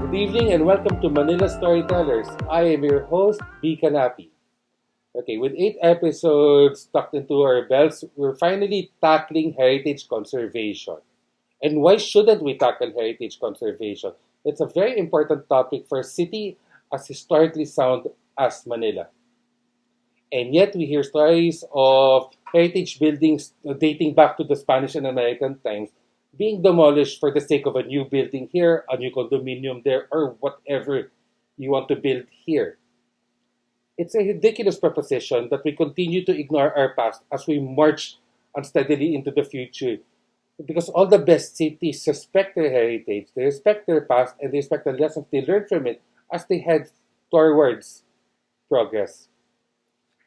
Good evening and welcome to Manila Storytellers. I am your host, B. Canapi. Okay, with 8 episodes tucked into our belts, we're finally tackling heritage conservation. And why shouldn't we tackle heritage conservation? It's a very important topic for a city as historically sound as Manila. And yet we hear stories of heritage buildings dating back to the Spanish and American times being demolished for the sake of a new building here, a new condominium there, or whatever you want to build here. It's a ridiculous proposition that we continue to ignore our past as we march unsteadily into the future. Because all the best cities respect their heritage, they respect their past, and they respect the lessons they learned from it as they head towards progress.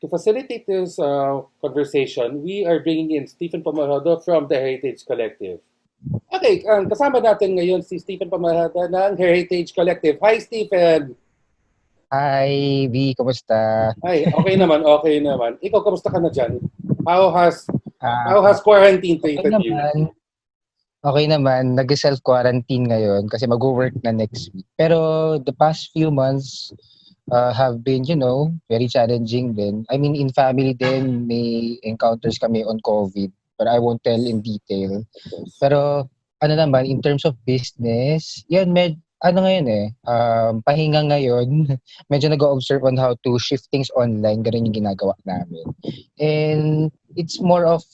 To facilitate this conversation, we are bringing in Stephen Pamorada from the Heritage Collective. Okay, kasama natin ngayon si Stephen Pamorada ng Heritage Collective. Hi, Stephen! Hi, B, kumusta? Ay, okay naman, okay naman. Ikaw, kamusta ka na dyan? How has, Ah, how has quarantine okay treated you? naman. Okay naman, nag-self-quarantine ngayon kasi mag-work na next week. Pero the past few months have been, very challenging din. I mean, in family din, may encounters kami on COVID, but I won't tell in detail. Of course. Pero ano naman, in terms of business, yan, ano ngayon pahinga ngayon. Medyo nag-observe on how to shift things online, ganun yung ginagawa namin. And it's more of,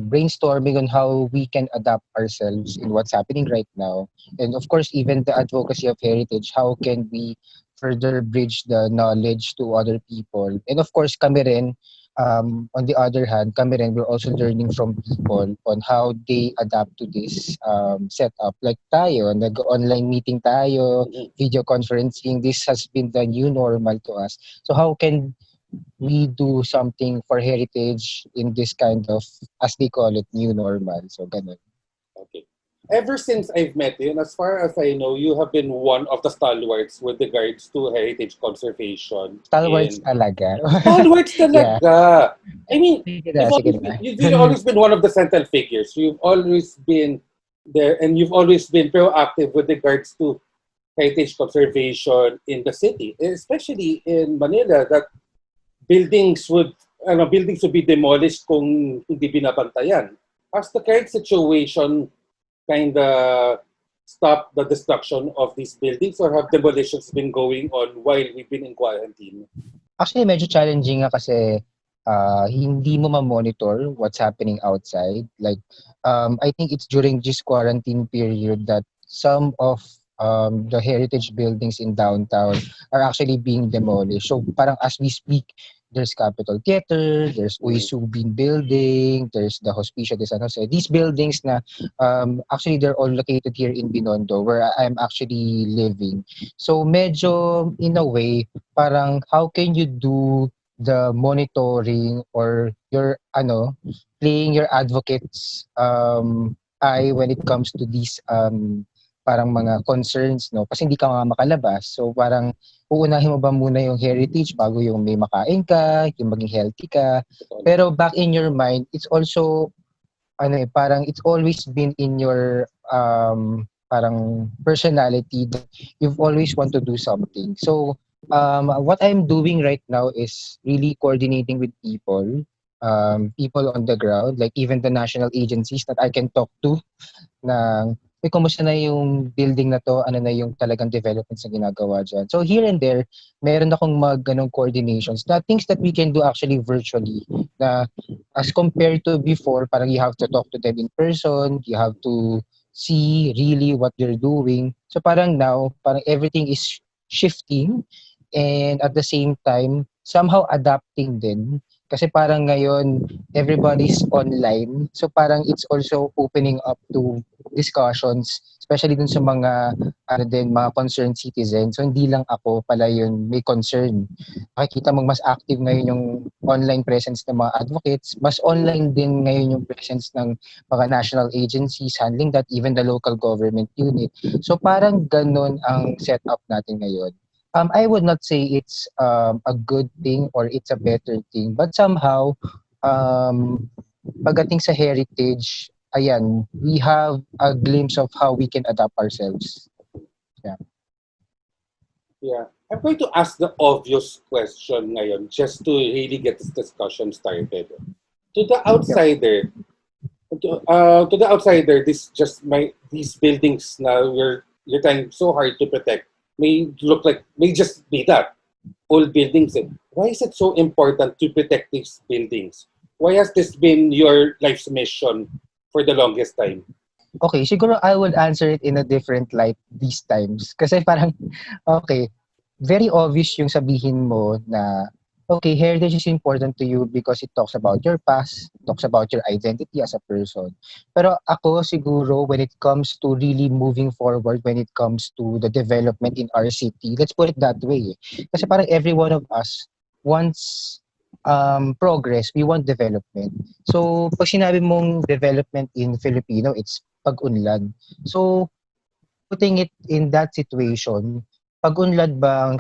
brainstorming on how we can adapt ourselves in what's happening right now. And of course, even the advocacy of heritage, how can we further bridge the knowledge to other people? And of course, kami rin, on the other hand, kami rin, we're also learning from people on how they adapt to this setup. Like tayo, nag-online meeting tayo, video conferencing, this has been the new normal to us. So how can we do something for heritage in this kind of, as they call it, new normal? So ganun. Okay. Ever since I've met you, and as far as I know, you have been one of the stalwarts with regards to heritage conservation Stalwarts in talaga. stalwarts Yeah. talaga. I mean, Sige na, sige na. you've always been one of the central figures. You've always been there, and you've always been proactive with regards to heritage conservation in the city, especially in Manila. That buildings would be demolished kung hindi binabantayan. Has the current situation kind of stop the destruction of these buildings, or have demolitions been going on while we've been in quarantine? Actually, medyo challenging nga kasi hindi mo ma-monitor what's happening outside. Like, I think it's during this quarantine period that some of the heritage buildings in downtown are actually being demolished. So parang as we speak, there's Capitol Theater, there's Uysubin Building, there's the Hospicio de San Jose. These buildings na actually they're all located here in Binondo where I'm actually living. So medyo in a way, parang how can you do the monitoring or your playing your advocates eye when it comes to these parang mga concerns, no? Kasi hindi ka nga makalabas. So parang uunahin mo ba muna yung heritage bago yung may makain ka, yung maging healthy ka. Pero back in your mind, it's also parang it's always been in your parang personality that you've always want to do something. So what I'm doing right now is really coordinating with people on the ground, like even the national agencies that I can talk to na kumusta na yung building na to, ano na yung talagang developments na ginagawa dyan. So here and there, meron akong ganong coordinations na things that we can do actually virtually na as compared to before, parang you have to talk to them in person, you have to see really what they're doing. So parang now, parang everything is shifting and at the same time, somehow adapting din. Kasi parang ngayon, everybody's online. So parang it's also opening up to discussions, especially dun sa mga concerned citizens. So hindi lang ako pala yun may concern. Makikita mong mas active ngayon yung online presence ng mga advocates. Mas online din ngayon yung presence ng mga national agencies handling that, even the local government unit. So parang ganun ang setup natin ngayon. I would not say it's a good thing or it's a better thing, but somehow, pagdating sa heritage, ayan, we have a glimpse of how we can adapt ourselves. Yeah. I'm going to ask the obvious question ngayon just to really get this discussion started. To the Yep. outsider, to the outsider, this just my these buildings now you're trying so hard to protect may look like may just be that old buildings. Eh. Why is it so important to protect these buildings? Why has this been your life's mission for the longest time? Okay, siguro I would answer it in a different light these times. Kasi parang, okay, very obvious yung sabihin mo na, okay, heritage is important to you because it talks about your past, talks about your identity as a person. Pero ako siguro, when it comes to really moving forward, when it comes to the development in our city, let's put it that way. Kasi parang every one of us wants progress, we want development. So, pag sinabi mong development in Filipino, it's pag-unlad. So, putting it in that situation, pag-unlad ba ang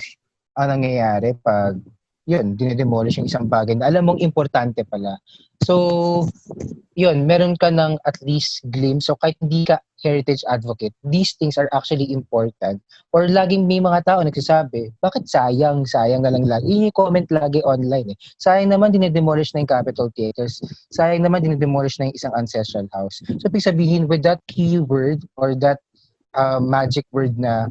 nangyayari pag yun, dinedemolish yung isang bagay na alam mong importante pala. So, yun, meron ka ng at least glimpse. So, kahit hindi ka heritage advocate, these things are actually important. Or laging may mga tao nagsasabi, bakit sayang? Sayang na lang lagi. Yun yung comment lagi online eh. Sayang naman dinedemolish na yung Capitol Theaters. Sayang naman dinedemolish na yung isang ancestral house. So, ibig sabihin, with that keyword or that magic word na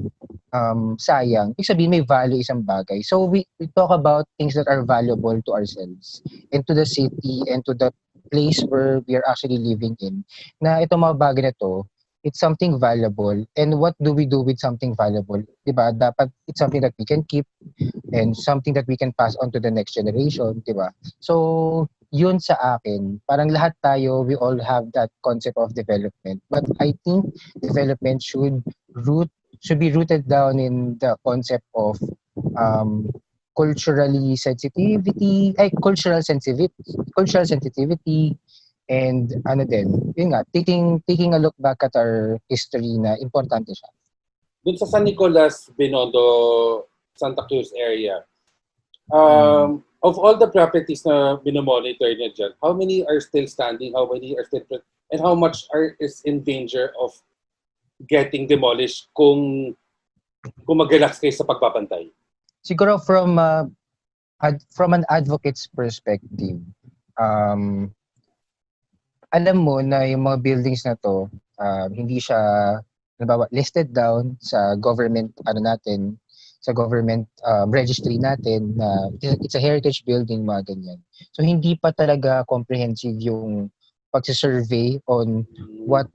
sayang, ibig sabihin may value isang bagay. So we talk about things that are valuable to ourselves and to the city and to the place where we are actually living in. Na itong mga bagay na to, it's something valuable. And what do we do with something valuable? Diba? Dapat it's something that we can keep and something that we can pass on to the next generation, di ba? So, yun sa akin, parang lahat tayo, we all have that concept of development. But I think development should be rooted down in the concept of um, cultural sensitivity, and ano din, yun nga, taking a look back at our history na importante siya. Dun sa San Nicolas, Binondo, Santa Cruz area, Mm. of all the properties na binomonitor niya dyan, how many are still standing, how many are still, and how much is in danger of getting demolished kung mag-relax kayo sa pagbabantay? Siguro from an advocate's perspective, um, alam mo na yung mga buildings na to, hindi siya, halimbawa, listed down sa government, ano natin, sa government registry natin na it's a heritage building, mga ganyan. So, hindi pa talaga comprehensive yung pagsisurvey on Mm. what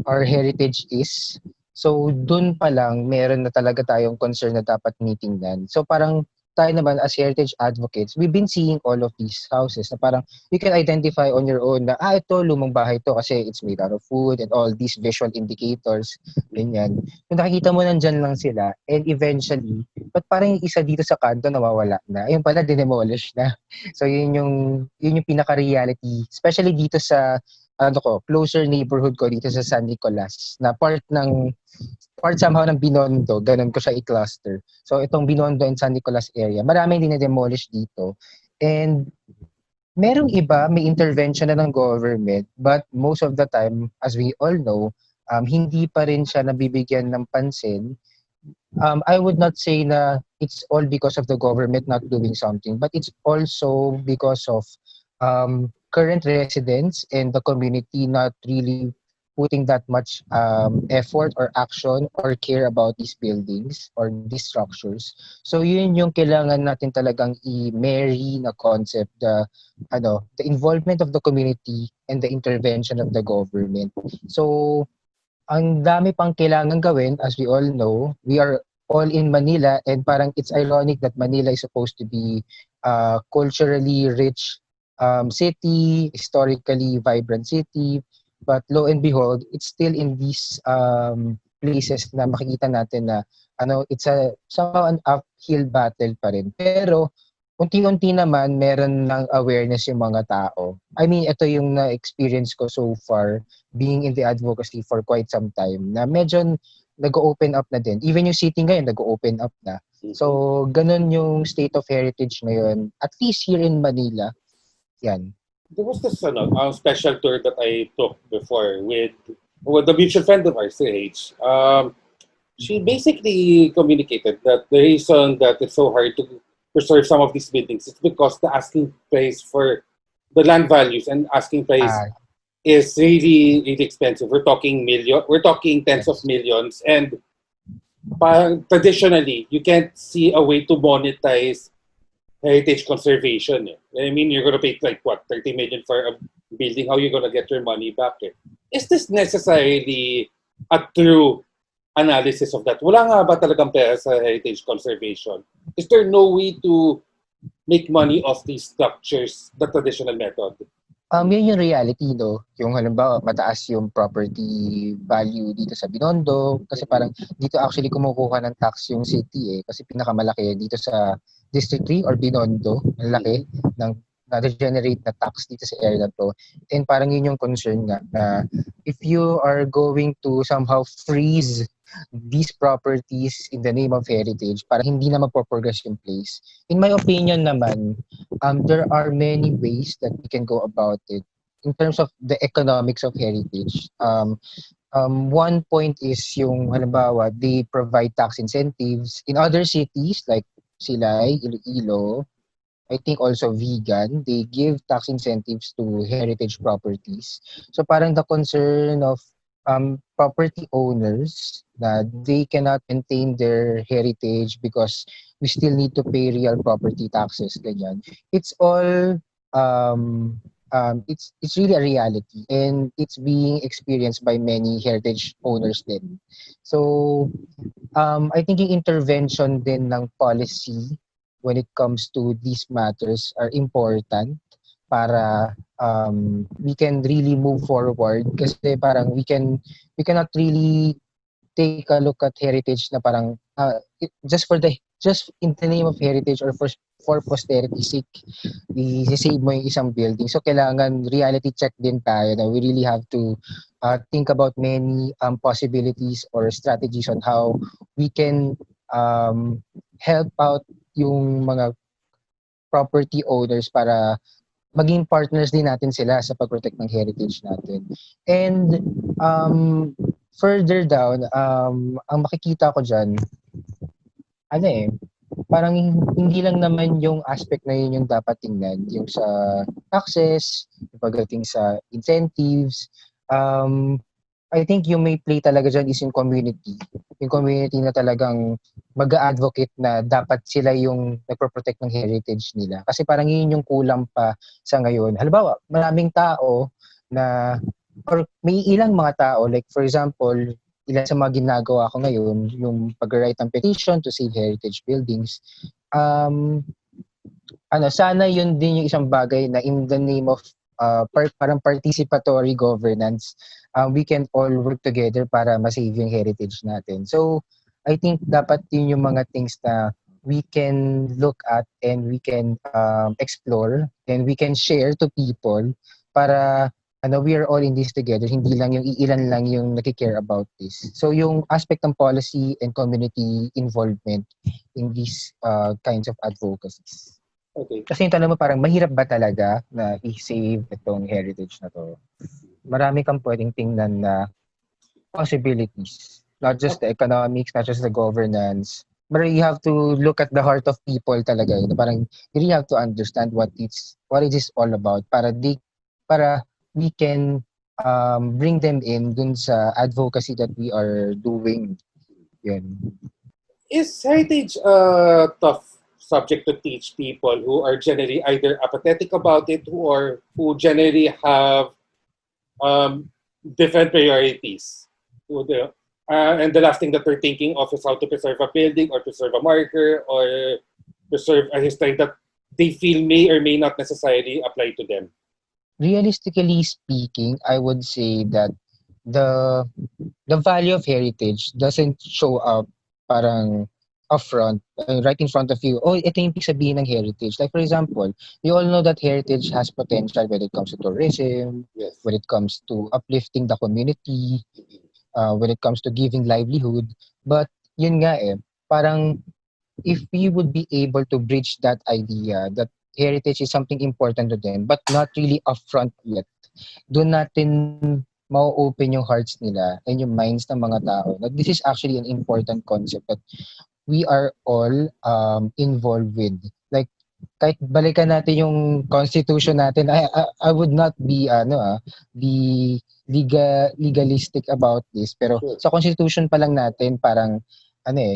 our heritage is. So, dun pa lang, meron na talaga tayong concern na dapat meetingnan. So, parang tayo naman as heritage advocates, we've been seeing all of these houses na parang you can identify on your own na, ito, lumang bahay to kasi it's made out of wood and all these visual indicators, ganyan. Kung nakikita mo nandyan lang sila and eventually, but parang yung isa dito sa kanto nawawala na. Ayun pala, dinemolish na. So, yun yung pinaka-reality, especially dito sa closer neighborhood ko dito sa San Nicolas na part somehow ng Binondo, ganun ko siya i-cluster. So itong Binondo and San Nicolas area, maraming dinedemolish dito. And merong iba, may intervention na ng government, but most of the time, as we all know, hindi pa rin siya nabibigyan ng pansin. I would not say na it's all because of the government not doing something, but it's also because of current residents and the community not really putting that much effort or action or care about these buildings or these structures. So yun yung kailangan natin talagang i-marry na concept, the involvement of the community and the intervention of the government. So ang dami pang kailangan gawin. As we all know, we are all in Manila and parang it's ironic that Manila is supposed to be a culturally rich city, historically vibrant city, but lo and behold, it's still in these places na makikita natin na it's a somehow an uphill battle pa rin. Pero unti-unti naman meron ng awareness yung mga tao. I mean, ito yung na-experience ko so far being in the advocacy for quite some time na medyo nag-open up na din. Even yung city ngayon, nag-open up na. Mhm. So, ganun yung state of heritage ngayon. At least here in Manila, yan. There was this special tour that I took before with the mutual friend of ours, CH. she basically communicated that the reason that it's so hard to preserve some of these buildings is because the asking price for the land values and asking price Ah, is really really expensive. We're talking tens of yes. millions, and traditionally you can't see a way to monetize heritage conservation. Eh. I mean, you're gonna pay like what 30 million for a building. How you gonna get your money back? Eh? Is this necessarily a true analysis of that? Wala nga ba talagang pera sa heritage conservation? Is there no way to make money off these structures, the traditional method? Yun yung reality 'no, yung halimbawa mataas yung property value dito sa Binondo kasi Mhm. parang dito actually kumukuha ng tax yung city, eh, kasi pinakamalaki dito sa District 3 or Binondo, ang laki Mhm. ng nage-generate na tax dito sa area na 'to. And parang yun yung concern nga na if you are going to somehow freeze these properties in the name of heritage, parang hindi na magpo-progress yung place. In my opinion naman, there are many ways that we can go about it in terms of the economics of heritage. One point is yung halimbawa, they provide tax incentives in other cities like Silay, Iloilo, I think also vegan, they give tax incentives to heritage properties. So parang the concern of property owners that they cannot maintain their heritage because we still need to pay real property taxes, ganyan. It's all it's really a reality and it's being experienced by many heritage owners din. So I think yung intervention din ng policy when it comes to these matters are important para we can really move forward kasi parang we cannot really take a look at heritage na parang just in the name of heritage or for posterity's sake i-save mo yung isang building. So kailangan reality check din tayo na we really have to think about many possibilities or strategies on how we can help out yung mga property owners para maging partners din natin sila sa pag-protect ng heritage natin. And further down, ang makikita ko dyan, ano eh, parang hindi lang naman yung aspect na yun yung dapat tingnan, yung sa taxes, yung pagdating sa incentives, um, I think yung may play talaga dyan is yung community. Yung community na talagang mag-advocate na dapat sila yung nagpo-protect ng heritage nila. Kasi parang yun yung kulang pa sa ngayon. Halimbawa, maraming tao na or may ilang mga tao like for example, ilan sa mga ginagawa ko ngayon, yung pag-write ng petition to save heritage buildings. Um, sana yun din yung isang bagay na in the name of parang participatory governance, we can all work together para ma-save yung heritage natin. So, I think dapat yun yung mga things na we can look at and we can explore and we can share to people para we are all in this together, hindi lang yung iilan lang yung nakikare about this. So yung aspect ng policy and community involvement in these kinds of advocacies. Okay. Kasi yung tanong mo parang mahirap ba talaga na i-save itong heritage na to? Marami kang pwedeng tingnan na possibilities. Not just the economics, not just the governance. But you have to look at the heart of people talaga. Parang you really have to understand what it is all about para we can bring them in dun sa advocacy that we are doing. Yun. Is heritage a tough subject to teach people who are generally either apathetic about it or who generally have um, different priorities? And the last thing that they're thinking of is how to preserve a building or preserve a marker or preserve a history that they feel may or may not necessarily apply to them. Realistically speaking, I would say that the the value of heritage doesn't show up parang upfront, right in front of you. Oh, ito yung ibig sabihin ng heritage. Like for example, we all know that heritage has potential when it comes to tourism, Yes. when it comes to uplifting the community, when it comes to giving livelihood. But yun nga parang if we would be able to bridge that idea that heritage is something important to them but not really upfront yet, doon natin mau-open yung hearts nila and yung minds ng mga tao. That this is actually an important concept that we are all involved with. Like kahit balikan natin yung constitution natin, I would not be be legalistic about this, pero Sure. sa constitution pa lang natin parang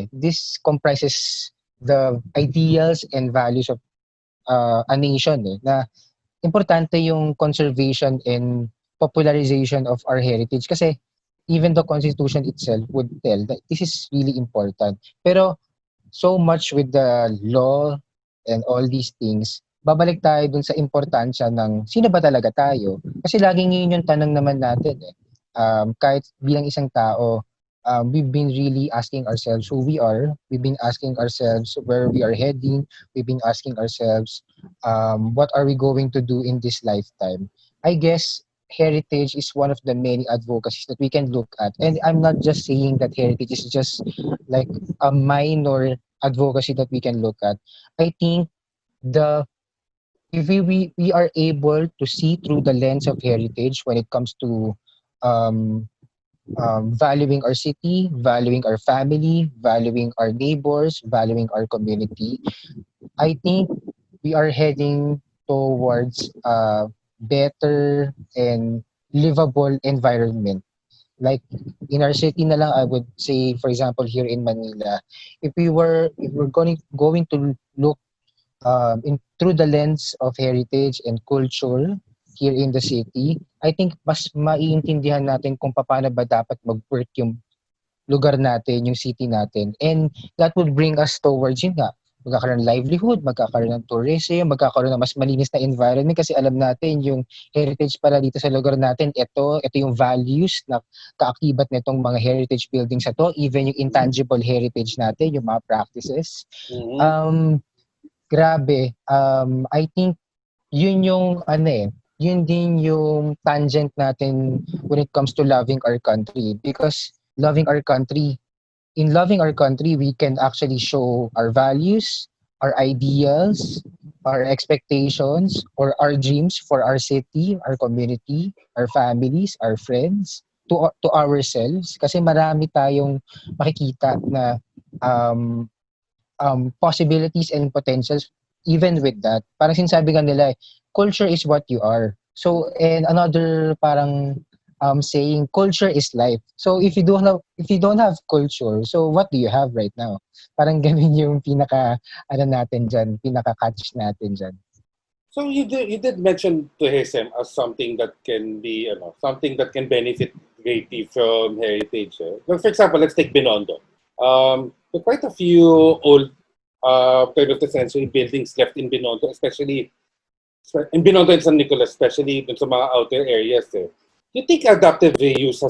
this comprises the ideals and values of a nation na importante yung conservation and popularization of our heritage kasi even the constitution itself would tell that this is really important. Pero so much with the law and all these things, babalik tayo dun sa importansya ng sino ba talaga tayo? Kasi laging yun yung tanong naman natin eh. Kahit bilang isang tao, we've been really asking ourselves who we are. We've been asking ourselves where we are heading. We've been asking ourselves what are we going to do in this lifetime. I guess heritage is one of the many advocacies that we can look at. And I'm not just saying that heritage is just like a minor advocacy that we can look at. I think the if we are able to see through the lens of heritage when it comes to um, valuing our city, valuing our family, valuing our neighbors, valuing our community, I think we are heading towards a better and livable environment. Like in our city na lang, I would say, for example, here in Manila, if we're going to look in through the lens of heritage and culture here in the city, I think mas maiintindihan natin kung paano ba dapat mag-work yung lugar natin, yung city natin. And that would bring us towards yun nga, magkakaroon ng livelihood, magkakaroon ng tourism, magkakaroon ng mas malinis na environment kasi alam natin yung heritage pala dito sa lugar natin, ito yung values na kaakibat nitong mga heritage buildings na to, even yung intangible heritage natin, yung mga practices. Mm-hmm. Grabe, I think yun yung yun din yung tangent natin when it comes to loving our country because loving our country in loving our country, we can actually show our values, our ideals, our expectations, or our dreams for our city, our community, our families, our friends, to ourselves. Kasi marami tayong makikita na um, possibilities and potentials even with that. Parang sinasabi nga nila, culture is what you are. So, and another parang saying, culture is life. So, if you don't have culture, so what do you have right now? Parang ganun yung natin dyan, pinaka catch natin dyan. So you did mention tourism as something that can be something that can benefit greatly from heritage. Like for example, let's take Binondo. There are quite a few old turn of the century buildings left in Binondo, especially in Binondo and San Nicolas, especially dun sa mga outer areas. Do you think adaptive reuse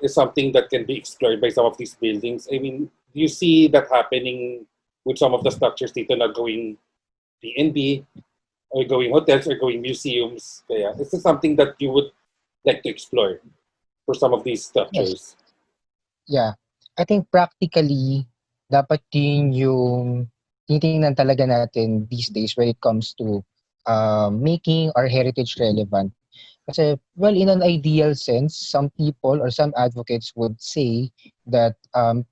is something that can be explored by some of these buildings? I mean, do you see that happening with some of the structures dito na going B&B or going hotels or going museums? Kaya, is this something that you would like to explore for some of these Yes. structures? Yeah. I think practically, dapat yun yung tinitingnan talaga natin these days when it comes to making our heritage relevant. Kasi, well, in an ideal sense, some people or some advocates would say that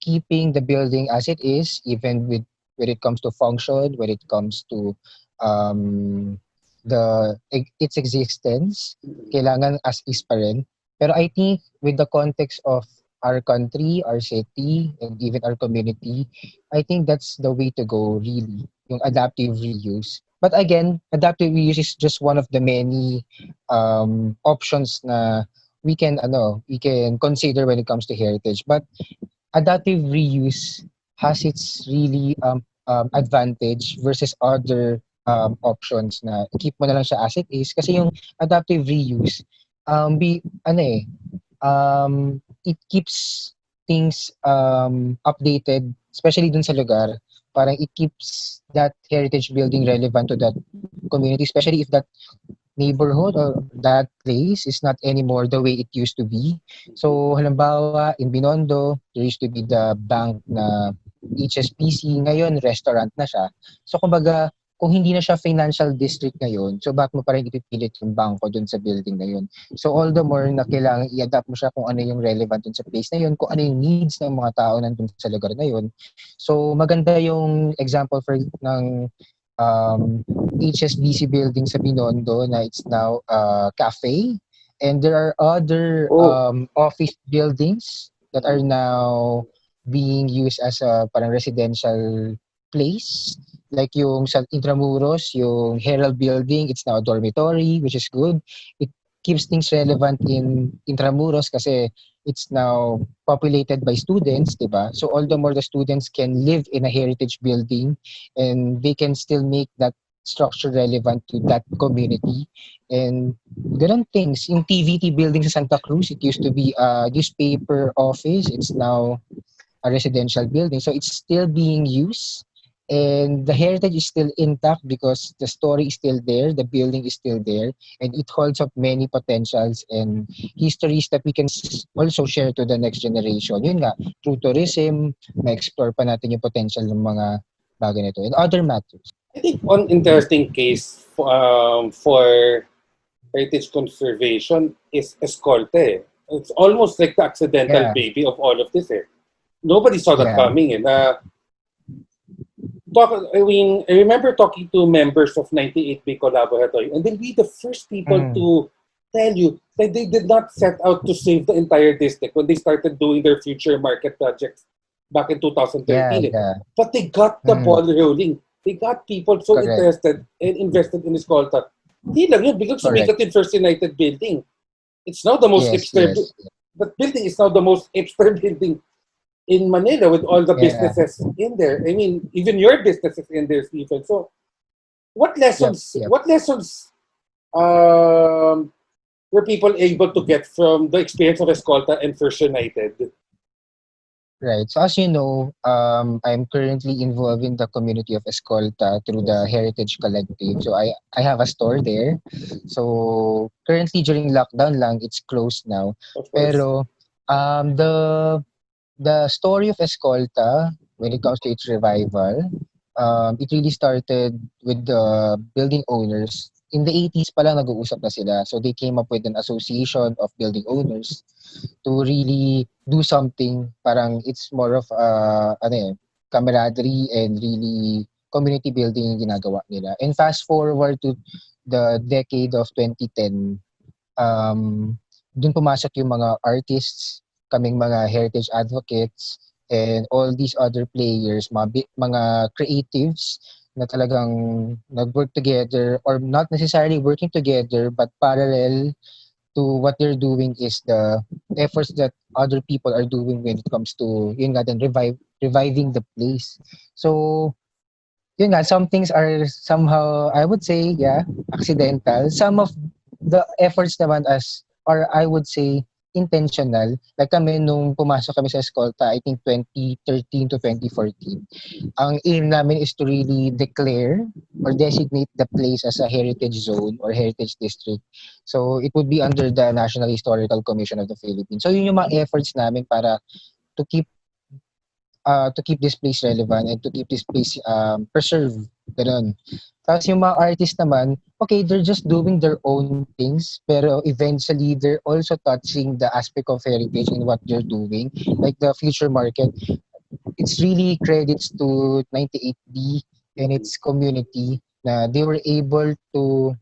keeping the building as it is, even with when it comes to function, when it comes to um, its existence, kailangan as is pa rin. Pero I think with the context of our country, our city, and even our community, I think that's the way to go, really, yung adaptive reuse. But again, adaptive reuse is just one of the many options na we can consider when it comes to heritage. But adaptive reuse has its really advantage versus other options na keep mo na lang siya as it is kasi yung adaptive reuse be it keeps things updated, especially dun sa lugar. Parang it keeps that heritage building relevant to that community, especially if that neighborhood or that place is not anymore the way it used to be. So, halimbawa, in Binondo, there used to be the bank na HSBC, ngayon restaurant na siya. So, kumbaga, kung hindi na siya financial district ngayon, so bakit mo pa rin ipipilit yung bangko dun sa building na yun? So all the more na kailangan i-adapt mo siya kung ano yung relevant dun sa place na yun, kung ano yung needs ng mga tao nandun sa lugar na yun. So maganda yung example ng HSBC building sa Binondo na it's now a cafe. And there are other Oh, office buildings that are now being used as a parang residential place. Like yung sa Intramuros, yung Herald Building, it's now a dormitory, which is good. It keeps things relevant in Intramuros kasi it's now populated by students, di ba? So all the more the students can live in a heritage building and they can still make that structure relevant to that community. And ganun things. Yung TVT building sa Santa Cruz, it used to be a newspaper office. It's now a residential building. So it's still being used. And the heritage is still intact because the story is still there, the building is still there, and it holds up many potentials and histories that we can also share to the next generation. Yun nga, through tourism, ma-explore pa natin yung potential ng mga bagay nito and other matters. I think one interesting case for heritage conservation is Escolte. It's almost like the accidental Yeah, baby of all of this. Nobody saw that yeah. coming. I remember talking to members of 98B Collaboratory, and they'll be the first people Mm, to tell you that they did not set out to save the entire district when they started doing their future market projects back in yeah, 2013. yeah. But they got the Mm, ball rolling. They got people so correct, interested and invested in Escolta. Hindi lang yun, biglang correct. sumikat yung First United building. It's now the most Yes, hipster, yes. that building is now the most hipster building in Manila with all the Yeah, businesses in there. I mean, even your business is in there, Stephen. So, what yep, lessons? yep. What lessons um, were people able to get from the experience of Escolta and First United? Right. So as you know, I'm currently involved in the community of Escolta through the Yes, Heritage Collective. So I have a store there. So currently during lockdown lang, it's closed now. of course. Pero the story of Escolta, when it comes to its revival, it really started with the building owners. In the 80s pa lang nag-uusap na sila. So they came up with an association of building owners to really do something. Parang it's more of camaraderie and really community building yung ginagawa nila. And fast forward to the decade of 2010, dun pumasok yung mga artists, kaming mga heritage advocates, and all these other players, mga creatives na talagang nag-work together or not necessarily working together but parallel to what they're doing is the efforts that other people are doing when it comes to yun nga din reviving the place. So yun nga, some things are somehow, I would say, yeah, accidental. Some of the efforts naman or I would say, intentional. Like kami, nung pumasok kami sa Escolta, I think 2013 to 2014, ang aim namin is to really declare or designate the place as a heritage zone or heritage district. So it would be under the National Historical Commission of the Philippines. So yun yung mga efforts namin para to keep to keep this place relevant and to keep this place preserved. Ganun. Tapos yung mga artists naman, okay, they're just doing their own things, pero eventually they're also touching the aspect of heritage in what they're doing. Like the future market, it's really credits to 98B and Mhm. its community na they were able to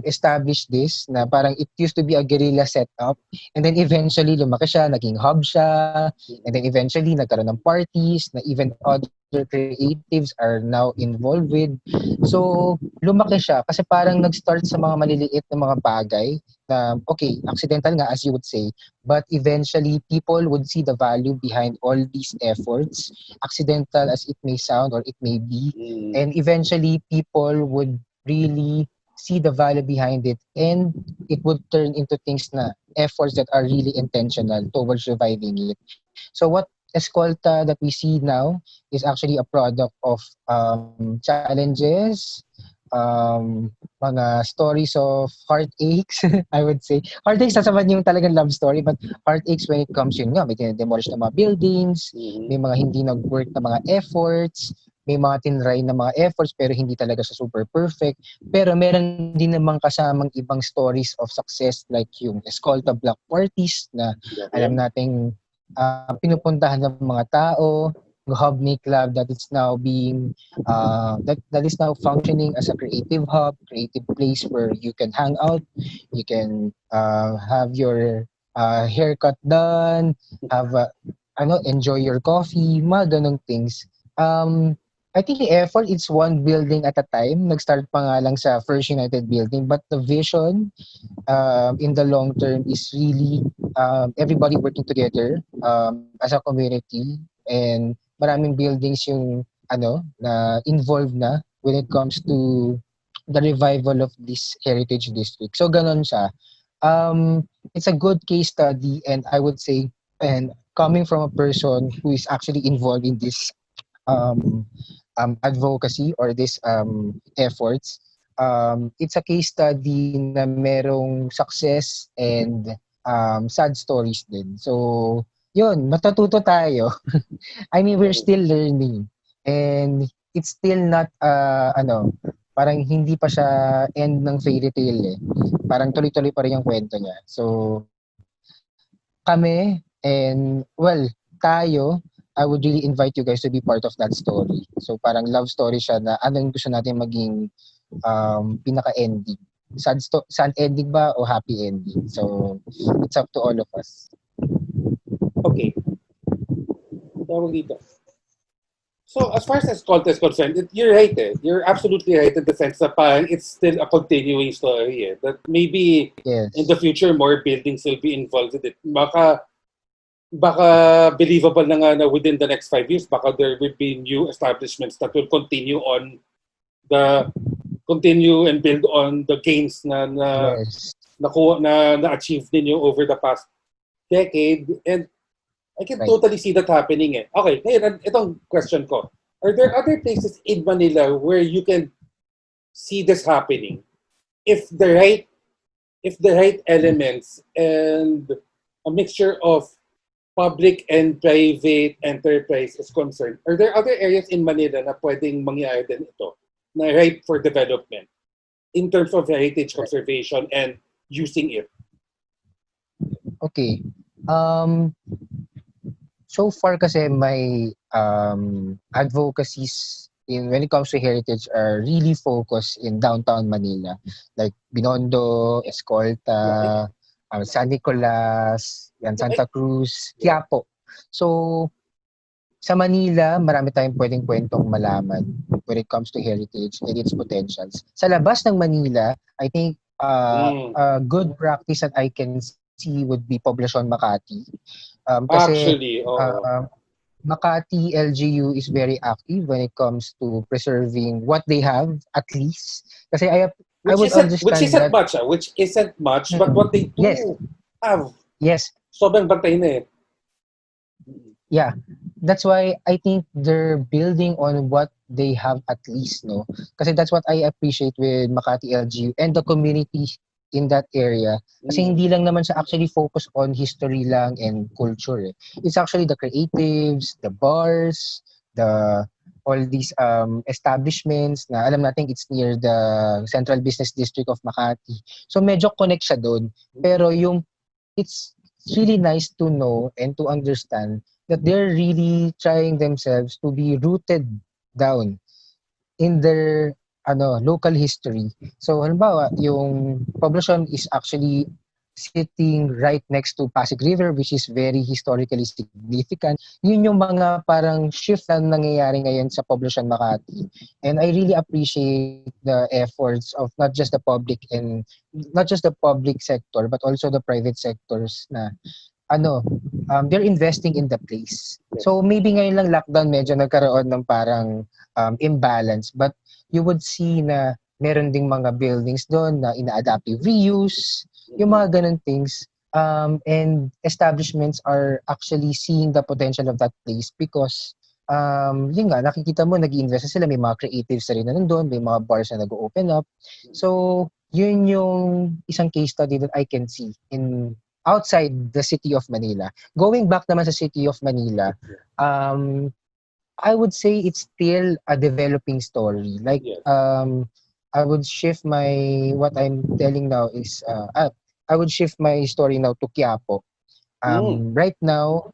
establish this na parang it used to be a guerrilla setup and then eventually lumaki siya, naging hub siya, and then eventually nagkaroon ng parties na even other creatives are now involved with. So, lumaki siya kasi parang nag-start sa mga maliliit na mga bagay na, okay, accidental nga as you would say, but eventually people would see the value behind all these efforts, accidental as it may sound or it may be, Mm. and eventually people would really see the value behind it and it would turn into things na efforts that are really intentional towards reviving it. So what Escolta that we see now is actually a product of challenges, mga stories of heartaches, I would say. Heartaches sa saman yung talagang love story, but heartaches when it comes yun nga, may demolish na mga buildings, Mhm. may mga hindi nag-work na mga efforts, may mga tinry na mga efforts pero hindi talaga siya super perfect. Pero meron din namang kasamang ibang stories of success like yung Escolta Block Parties na alam Okay. nating pinupuntahan ng mga tao, hub me club that is now being that is now functioning as a creative hub, creative place where you can hang out, you can have your haircut done, have enjoy your coffee, mga ganong things. I think the effort, it's one building at a time. Nag-start pa nga lang sa First United Building, but the vision in the long term is really everybody working together as a community, and maraming buildings yung na involved na when it comes to the revival of this heritage district. So ganon siya. It's a good case study, and I would say, and coming from a person who is actually involved in this um, advocacy or this efforts, it's a case study na merong success and sad stories din. So, yun, matututo tayo. I mean, we're still learning. And it's still not, parang hindi pa siya end ng fairy tale eh. Parang tuloy-tuloy pa rin yung kwento niya. So, kami, and well, tayo, I would really invite you guys to be part of that story. So parang love story siya na anong gusto natin maging pinaka-ending. Sad ending ba o happy ending? So it's up to all of us. Okay. Tawag dito. So, as far as Escolta is concerned, you're right eh. You're absolutely right in the sense that parang it's still a continuing story eh. That maybe in the Yes. future, more buildings will be involved with it. Baka believable na nga na within the next 5 years, baka there will be new establishments that will the continue and build on the gains Yes. na achieved ninyo over the past decade. And I can Right. totally see that happening eh. Okay, ngayon, itong question ko. Are there other places in Manila where you can see this happening if the right elements and a mixture of public and private enterprise is concerned? Are there other areas in Manila na pwedeng mangyari din ito na ripe for development in terms of heritage Right. conservation and using it? Okay. Um, so far kasi my advocacies in when it comes to heritage are really focused in downtown Manila, like Binondo, Right? Escolta, San Nicolas, yan, Right? Santa Cruz, Yeah. Quiapo. So sa Manila, marami tayong pwedeng kwentong malaman when it comes to heritage and its potentials. Sa labas ng Manila, I think Mm. a good practice that I can see would be Poblacion Makati. Kasi Actually, oo. Makati LGU is very active when it comes to preserving what they have, at least. Kasi I Which would isn't which understand isn't that. much, which isn't much, but what they Yes, do have, yes, sobrang bantay na eh. yeah. That's why I think they're building on what they have at least, no? Kasi that's what I appreciate with Makati LGU and the community in that area. Kasi Mm. hindi lang naman siya actually focus on history lang and culture. Eh. It's actually the creatives, the bars, the all these establishments na alam natin it's near the Central Business District of Makati. So medyo connect siya doon. Pero yung it's really nice to know and to understand that they're really trying themselves to be rooted down in their local history. So halimbawa, yung Poblacion is actually sitting right next to Pasig River, which is very historically significant. Yun yung mga parang shift na nangyayari ngayon sa Poblacion Makati. And I really appreciate the efforts of not just the public sector but also the private sectors na they're investing in the place. So maybe ngayon lang lockdown medyo nagkaroon ng parang imbalance, but you would see na meron ding mga buildings doon na ina-adaptive reuse, yung mga ganun things. And establishments are actually seeing the potential of that place because yun nga, nakikita mo nag-iinvest na sila, may mga creatives na rin na nandun, may mga bars na nag-open up. So, yun yung isang case study that I can see in outside the city of Manila. Going back naman sa city of Manila, um, I would say it's still a developing story. Like Yes. I would shift my what I'm telling now is I would shift my story now to Quiapo. Mm. Right now,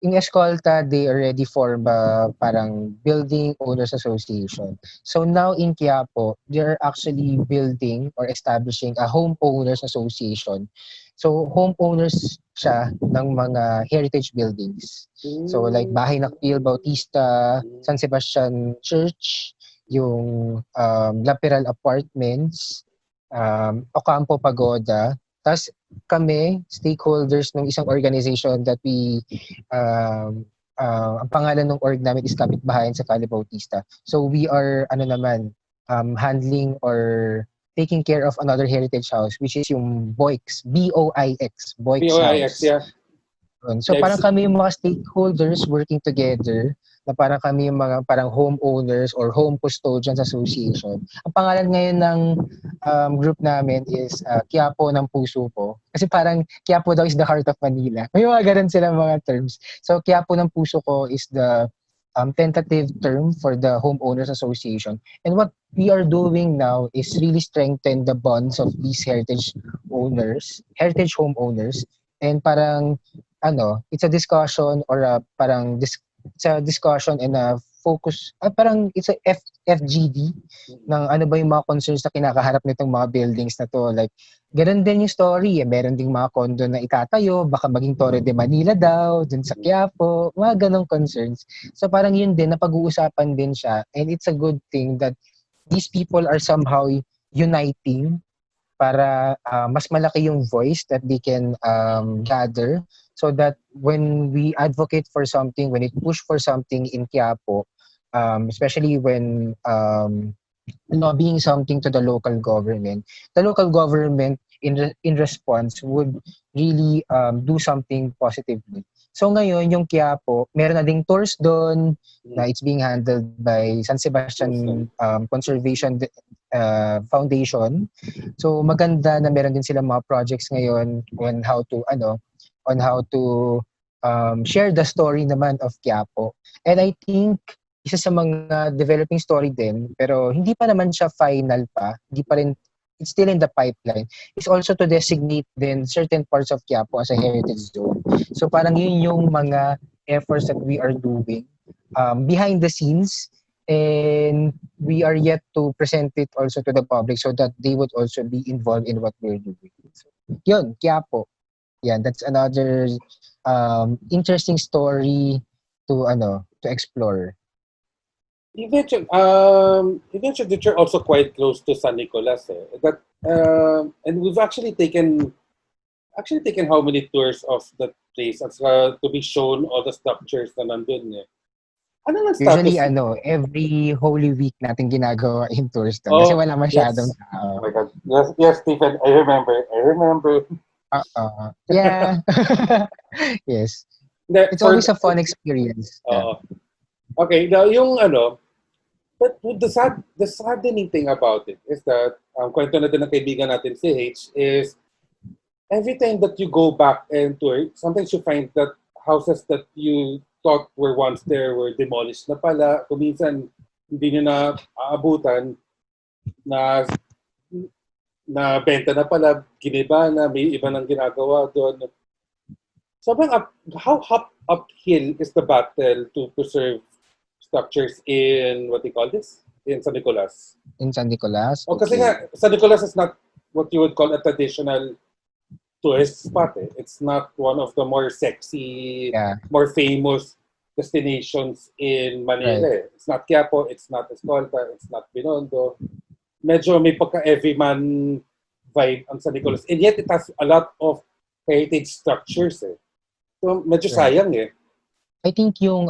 in Escolta, they already form a parang building owners association. So now in Quiapo, they're actually building or establishing a homeowners association. So homeowners siya ng mga heritage buildings. So like Mm. Bahay Nakpil, Bautista, Mm. San Sebastian Church, yung Laperal Apartments, Ocampo Pagoda. Tapos kami, stakeholders ng isang organization that we ang pangalan ng org namin is Kapitbahayan sa Calle Bautista. So we are ano naman handling or taking care of another heritage house which is yung Boix, BOIX, Boix POIX, House. yeah. So Yeah, parang kami yung mga stakeholders working together na parang kami yung mga parang homeowners or home custodians association. Ang pangalan ngayon ng group namin is Quiapo ng Puso Ko. Kasi parang Quiapo daw is the heart of Manila. May mga ganun sila mga terms. So Quiapo ng Puso Ko is the tentative term for the homeowners association. And what we are doing now is really strengthen the bonds of these heritage homeowners. And parang it's a discussion or it's a discussion and a focus, parang it's a FGD ng ano ba yung mga concerns na kinakaharap nitong mga buildings na to. Like, ganun din yung story. Meron ding mga condo na itatayo, baka maging Torre de Manila daw, dun sa Quiapo, mga ganong concerns. So parang yun din, napag-uusapan din siya. And it's a good thing that these people are somehow uniting para mas malaki yung voice that they can gather so that when we advocate for something, when we push for something in Quiapo, especially when lobbying something to the local government in response would really do something positively. So ngayon, yung Quiapo, meron na ding tours doon na it's being handled by San Sebastian awesome. Conservation Foundation. So maganda na meron din silang mga projects ngayon on how to share the story naman of Quiapo. And I think isa sa mga developing story din, pero hindi pa naman siya final pa, hindi pa rin, it's still in the pipeline, is also to designate then certain parts of Quiapo as a heritage zone. So parang yun yung mga efforts that we are doing behind the scenes, and we are yet to present it also to the public so that they would also be involved in what we're doing. So, yun, Quiapo. Yeah, that's another interesting story to explore. You mentioned that you're also quite close to San Nicolas. That and we've actually taken how many tours of that place as to be shown all the structures na nandun. Ano ang Usually, status? every Holy Week natin ginagawa yung tours doon kasi Oh, wala masyadong yes. tao. Oh my God. Yes, yes, Stephen. I remember. I remember. Yeah. Yes. It's For always a fun experience. Yeah. okay, now yung but the saddening thing about it is that kwento na din ng kaibigan natin si H is every time that you go back and tour, sometimes you find that houses that you thought were once there were demolished na pala. Kuminsan hindi nyo na aabutan na benta na pala, giniba na, may iba nang ginagawa doon. Sobrang uphill is the battle to preserve structures in what they call this? In San Nicolas. In San Nicolas? O kasi Okay. nga, San Nicolas is not what you would call a traditional tourist spot. It's not one of the more sexy, more famous destinations in Manila. Right. It's not Quiapo, it's not Escolta, it's not Binondo. Medyo may pagka-everyman vibe ang San Nicolas. And yet, it has a lot of heritage structures. So, medyo sayang I think yung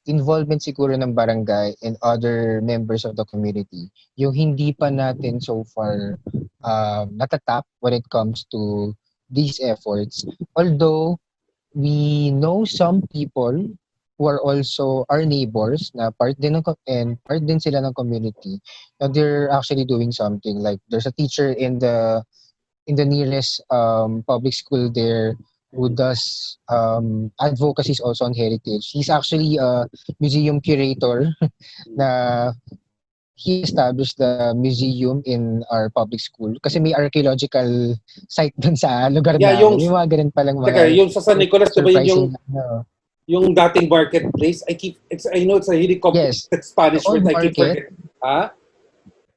involvement siguro ng barangay and other members of the community, yung hindi pa natin so far natatap when it comes to these efforts. Although we know some people who are also our neighbors na part din sila ng community, na they're actually doing something. Like there's a teacher in the nearest public school there who does advocacies also on heritage. He's actually a museum curator na he established the museum in our public school kasi may archaeological site dun sa lugar Yeah, yung, namin. May mga ganun palang teka, mga yung sa San Nicolas, di ba yun surprising ano. yung dating marketplace? I know it's a really Yes, complicated the Spanish old word. I keep market. forgetting. Ha?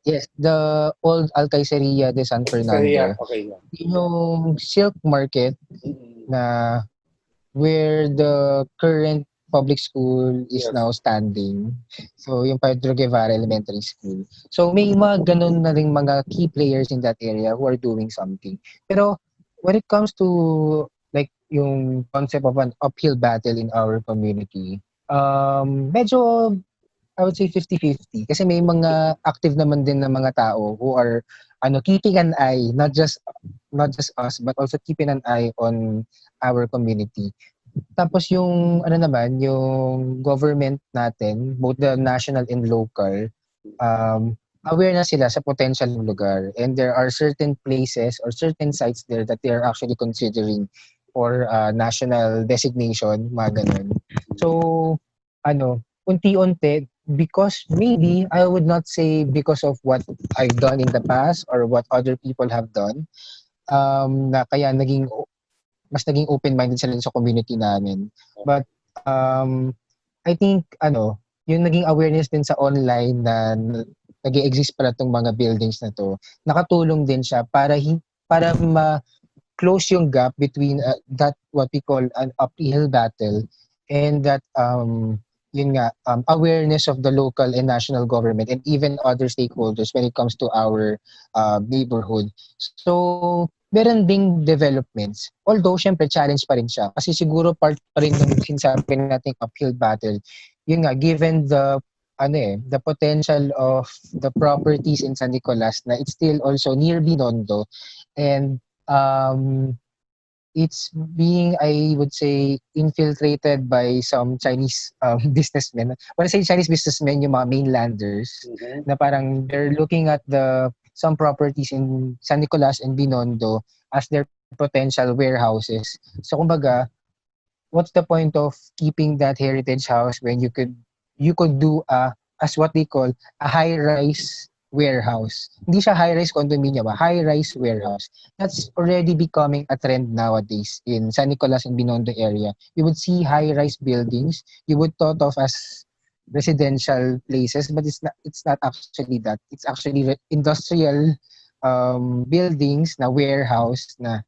Yes, the old Alcaiceria de San Caesarea. Fernando. Okay. Yeah. Yun yung silk market Mm-mm. na where the current public school is Yes. now standing. So, yung Pedro Guevara Elementary School. So, may mga ganun na rin mga key players in that area who are doing something. Pero, when it comes to like yung concept of an uphill battle in our community, medyo I would say 50-50 kasi may mga active naman din na mga tao who are keeping an eye, not just us but also keeping an eye on our community. Tapos yung ano naman, yung government natin, both the national and local, aware na sila sa potential ng lugar. And there are certain places or certain sites there that they are actually considering for national designation, mga ganun. So, unti-unti, because maybe, I would not say because of what I've done in the past or what other people have done, na kaya mas naging open-minded sila sa community namin. But I think yung naging awareness din sa online na nag-exist pala tong mga buildings na to, nakatulong din siya para ma-close yung gap between that what we call an uphill battle and that yun nga awareness of the local and national government and even other stakeholders when it comes to our neighborhood. So meron ding developments. Although, syempre, challenge pa rin siya. Kasi siguro part pa rin ng sinasabi nating uphill battle. Yun nga, given the potential of the properties in San Nicolas na it's still also near Binondo and it's being, I would say, infiltrated by some Chinese businessmen. When I say Chinese businessmen, yung mga mainlanders, Mm-hmm. na parang they're looking at some properties in San Nicolas and Binondo as their potential warehouses. So kumbaga, what's the point of keeping that heritage house when you could do as what they call a high-rise warehouse. Hindi siya high-rise condominium, high-rise warehouse. That's already becoming a trend nowadays in San Nicolas and Binondo area. You would see high-rise buildings. You would thought of as residential places, but it's not actually that. It's actually industrial buildings na warehouse na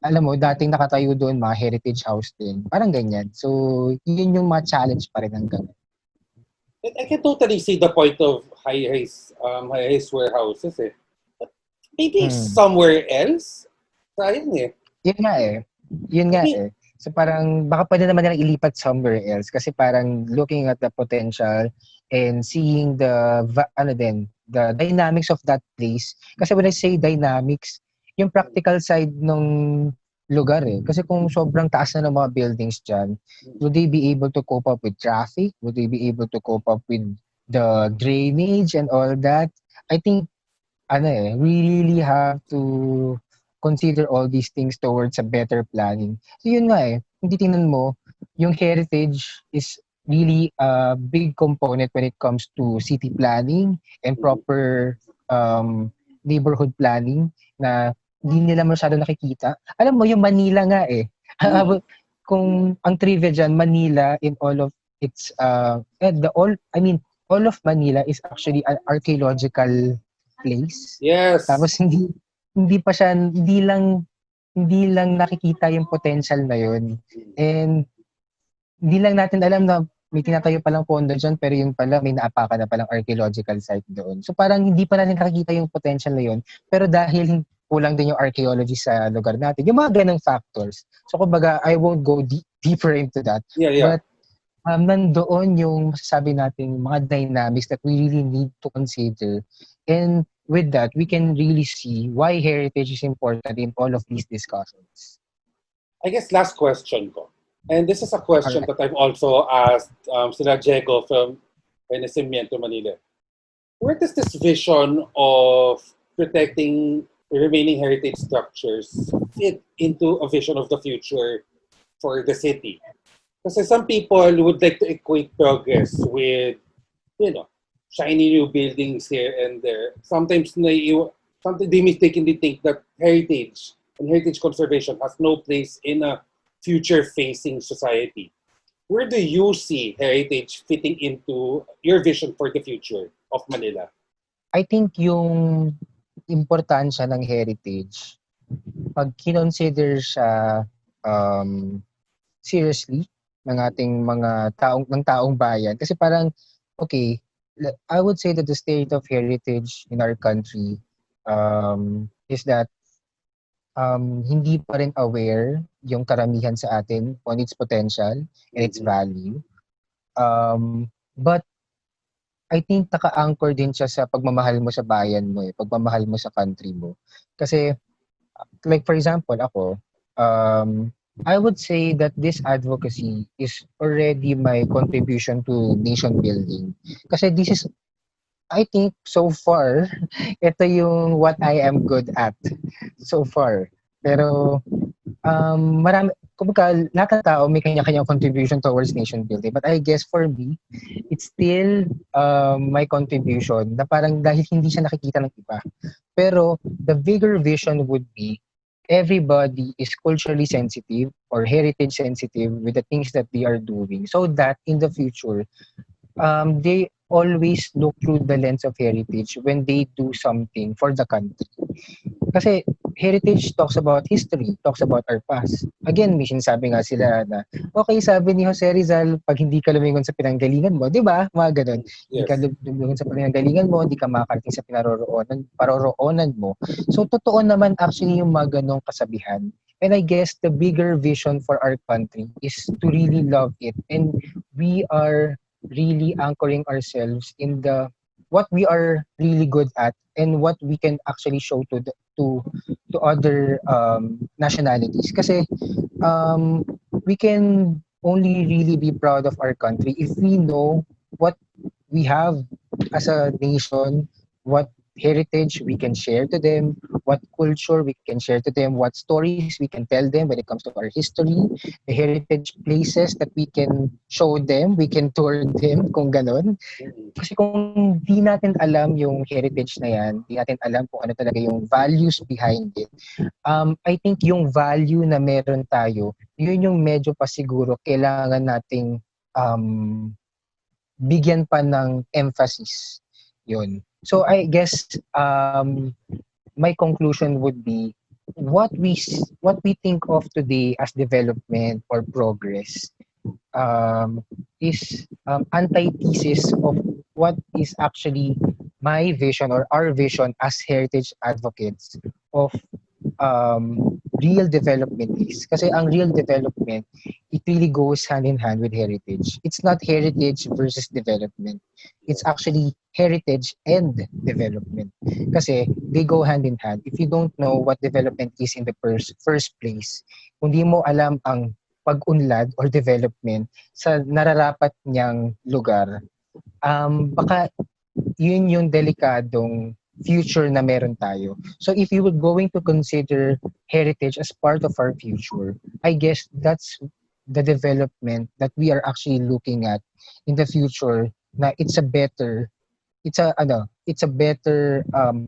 alam mo, dating nakatayo doon, mga heritage house din. Parang ganyan. So, yun yung mga challenge pa rin hanggang. I can totally see the point of high-rise warehouses eh. But maybe somewhere else? Sayang eh. Yun nga eh. Yun nga eh. So parang baka pwede naman nilang ilipat somewhere else kasi parang looking at the potential and seeing the dynamics of that place. Kasi when I say dynamics, yung practical side ng lugar eh. Kasi kung sobrang taas na ng mga buildings dyan, would they be able to cope up with traffic? Would they be able to cope up with the drainage and all that? I think we really have to consider all these things towards a better planning. So yun nga hindi tingnan mo, yung heritage is really a big component when it comes to city planning and proper neighborhood planning na hindi nila masyado nakikita. Alam mo, yung Manila nga kung ang trivia dyan, Manila in all of its, all of Manila is actually an archaeological place. Yes. Tapos hindi pa siya hindi lang nakikita yung potential na yun. And hindi lang natin alam na may tinatayo palang pondo dyan pero yung pala may naapakan na palang archaeological site doon. So parang hindi pa natin nakikita yung potential na yun. Pero dahil kulang din yung archaeology sa lugar natin, yung mga ganong factors. So kumbaga, I won't go deeper into that. Yeah. But nandoon yung masasabi natin mga dynamics that we really need to consider. And with that, we can really see why heritage is important in all of these discussions. I guess last question ko. And this is a question that I've also asked sila Diego from Renacimiento Manila. Where does this vision of protecting remaining heritage structures fit into a vision of the future for the city. Kasi some people would like to equate progress with, you know, shiny new buildings here and there. Sometimes they mistakenly think that heritage and heritage conservation has no place in a future-facing society. Where do you see heritage fitting into your vision for the future of Manila? I think yung importansya ng heritage, pag kinonsider siya um, seriously ng taong bayan, kasi parang okay, I would say that the state of heritage in our country is that hindi pa rin aware yung karamihan sa atin on its potential and its Mhm. value. But I think naka-anchor din siya sa pagmamahal mo sa bayan mo, pagmamahal mo sa country mo. Kasi like for example ako, I would say that this advocacy is already my contribution to nation building. Kasi this is, I think so far, ito yung what I am good at so far. Pero marami, kumbaga lahat ng tao may kanya-kanyang contribution towards nation building. But I guess for me, it's still my contribution na parang dahil hindi siya nakikita ng iba. Pero the bigger vision would be everybody is culturally sensitive or heritage sensitive with the things that they are doing so that in the future, they always look through the lens of heritage when they do something for the country. Kasi heritage talks about history, talks about our past. Again, may sinasabi nga sila na, okay, sabi ni Jose Rizal, pag hindi ka lumingon sa pinanggalingan mo, di ba? Mga ganun. Hindi ka Yes. lumingon sa pinanggalingan mo, hindi ka makakarating sa paroroonan mo. So, totoo naman actually yung mga ganong kasabihan. And I guess the bigger vision for our country is to really love it. And we are really anchoring ourselves in the what we are really good at and what we can actually show to other nationalities. Kasi we can only really be proud of our country if we know what we have as a nation, what heritage we can share to them, what culture we can share to them, what stories we can tell them when it comes to our history, the heritage places that we can show them, we can tour them, kung ganon. Mhm. Kasi kung di natin alam yung heritage na yan, di natin alam kung ano talaga yung values behind it, I think yung value na meron tayo, yun yung medyo pa siguro kailangan nating um, bigyan pa ng emphasis. Yun. So I guess my conclusion would be what we think of today as development or progress is antithesis of what is actually my vision or our vision as heritage advocates of real development is. Kasi ang real development, it really goes hand in hand with heritage. It's not heritage versus development. It's actually heritage and development. Kasi they go hand in hand. If you don't know what development is in the first place, kung di mo alam ang pag-unlad or development sa nararapat niyang lugar, baka yun yung delikadong future na meron tayo. So if you were going to consider heritage as part of our future, I guess that's the development that we are actually looking at in the future na it's a better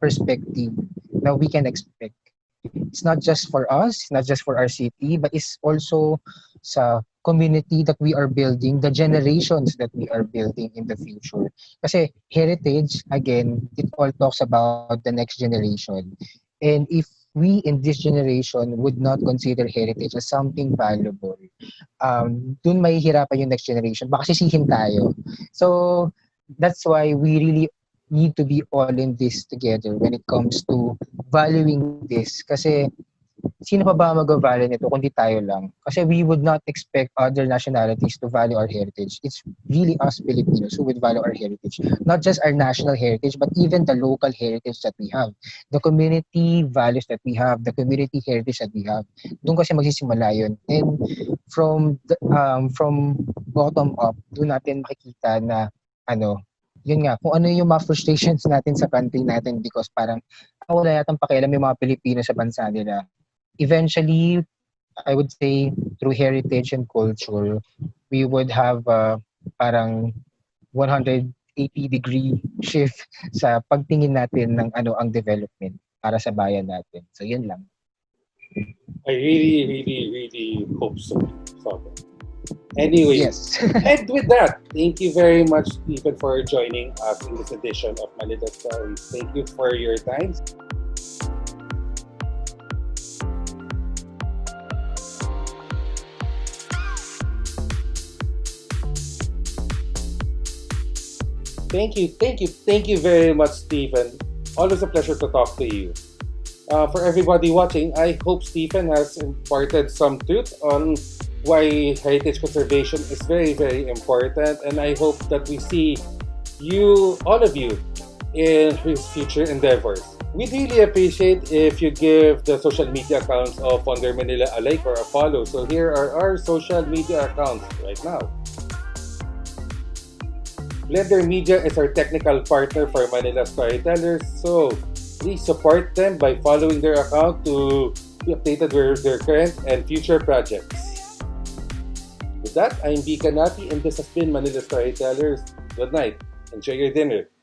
perspective that we can expect. It's not just for us, not just for our city, but it's also sa community that we are building, the generations that we are building in the future. Kasi heritage, again, it all talks about the next generation. And if we in this generation would not consider heritage as something valuable, dun mahihirapan yung next generation. Baka sisihin tayo. So, that's why we really need to be all in this together when it comes to valuing this. Kasi sino pa ba mag-value nito kundi tayo lang? Kasi we would not expect other nationalities to value our heritage. It's really us Filipinos who would value our heritage. Not just our national heritage, but even the local heritage that we have. The community values that we have, the community heritage that we have. Doon kasi magsisimula yun. And from bottom up, doon natin makikita na ano, yun nga, kung ano yung mga frustrations natin sa country natin because parang wala yatang pakialam yung mga Pilipino sa bansa nila. Eventually, I would say through heritage and culture, we would have parang 180-degree shift sa pagtingin natin ng ano ang development para sa bayan natin. So yun lang. I really, really, really hope so. So, anyway, Yes. and with that, thank you very much, Stephen, for joining us in this edition of Manila Stories. Thank you for your time. Thank you very much, Stephen. Always a pleasure to talk to you. For everybody watching, I hope Stephen has imparted some truth on why heritage conservation is very, very important, and I hope that we see you, all of you, in his future endeavors. We'd really appreciate if you give the social media accounts of WanderManila a like or a follow. So here are our social media accounts right now. Blender Media is our technical partner for Manila Storytellers, so please support them by following their account to be updated with their current and future projects. With that, I'm B. Canapi, and this has been Manila Storytellers. Good night. Enjoy your dinner.